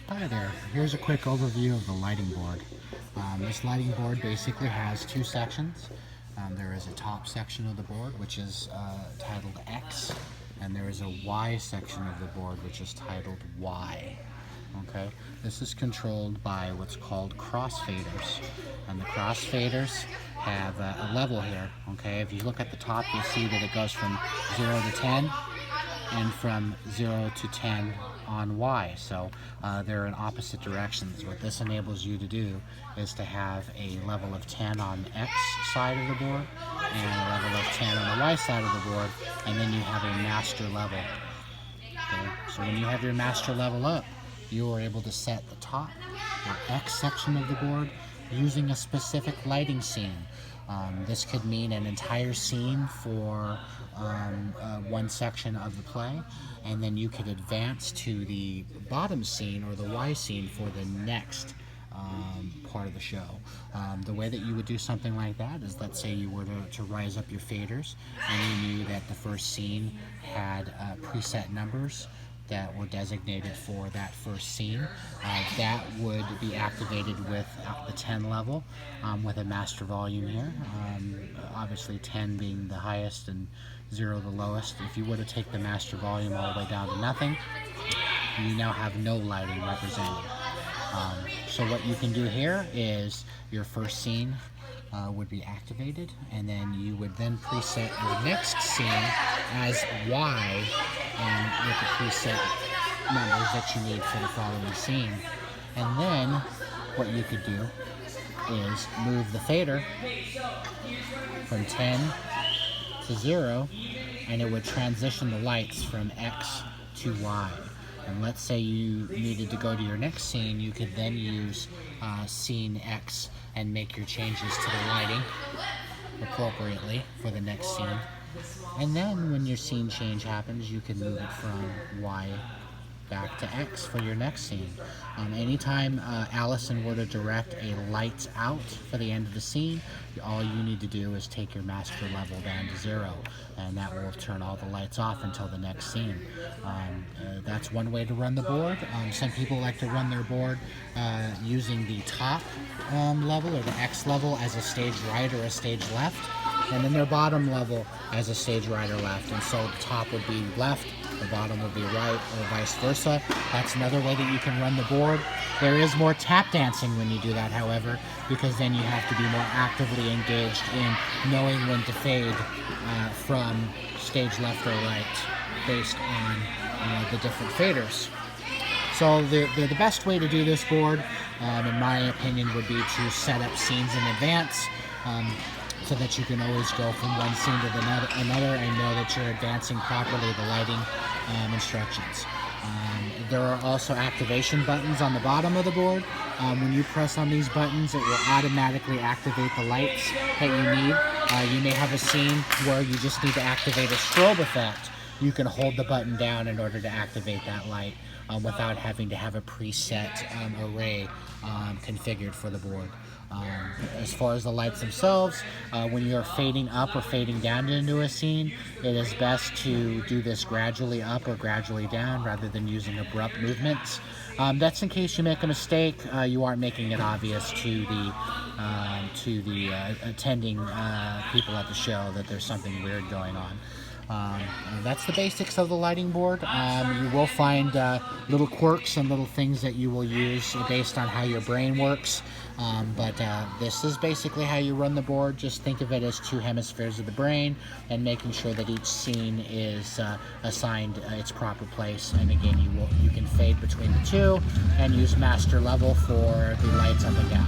Hi there. Here's a quick overview of the lighting board. This lighting board basically has two sections. There is a top section of the board which is titled X, and there is a Y section of the board which is titled Y. Okay, this is controlled by what's called crossfaders, and the crossfaders have a level here. Okay, if you look at the top, you'll see that it goes from 0 to 10 and from 0 to 10 on Y. So they're in opposite directions. What this enables you to do is to have a level of 10 on the X side of the board and a level of 10 on the Y side of the board, and then you have a master level. Okay? So when you have your master level up, you are able to set the top or X section of the board using a specific lighting scene. This could mean an entire scene for one section of the play, and then you could advance to the bottom scene or the Y scene for the next part of the show. The way that you would do something like that is, let's say you were to rise up your faders and you knew that the first scene had preset numbers that were designated for that first scene. That would be activated with the 10 level with a master volume here. Obviously 10 being the highest and 0 the lowest. If you were to take the master volume all the way down to nothing, you now have no lighting represented. So what you can do here is your first scene would be activated, and then you would then preset your next scene as Y, and with the preset numbers that you need for the following scene. And then what you could do is move the fader from 10 to 0, and it would transition the lights from X to Y. And let's say you needed to go to your next scene, you could then use scene X and make your changes to the lighting appropriately for the next scene. And then when your scene change happens, you can move it from Y back to X for your next scene. Anytime Allison were to direct a lights out for the end of the scene, all you need to do is take your master level down to 0, and that will turn all the lights off until the next scene. That's one way to run the board. Some people like to run their board using the top level or the X level as a stage right or a stage left, and then their bottom level as a stage right or left. And so the top would be left, the bottom would be right, or vice versa. That's another way that you can run the board. There is more tap dancing when you do that, however, because then you have to be more actively engaged in knowing when to fade from stage left or right based on the different faders. So the best way to do this board, in my opinion, would be to set up scenes in advance, so that you can always go from one scene to another and know that you're advancing properly the lighting instructions. There are also activation buttons on the bottom of the board. When you press on these buttons, it will automatically activate the lights that you need. You may have a scene where you just need to activate a strobe effect. You can hold the button down in order to activate that light without having to have a preset array configured for the board. As far as the lights themselves, when you're fading up or fading down into a scene, it is best to do this gradually up or gradually down rather than using abrupt movements. That's in case you make a mistake, you aren't making it obvious to the attending people at the show that there's something weird going on. That's the basics of the lighting board. You will find little quirks and little things that you will use based on how your brain works, but this is basically how you run the board. Just think of it as two hemispheres of the brain and making sure that each scene is assigned its proper place. And again, you can fade between the two and use master level for the lights up and down.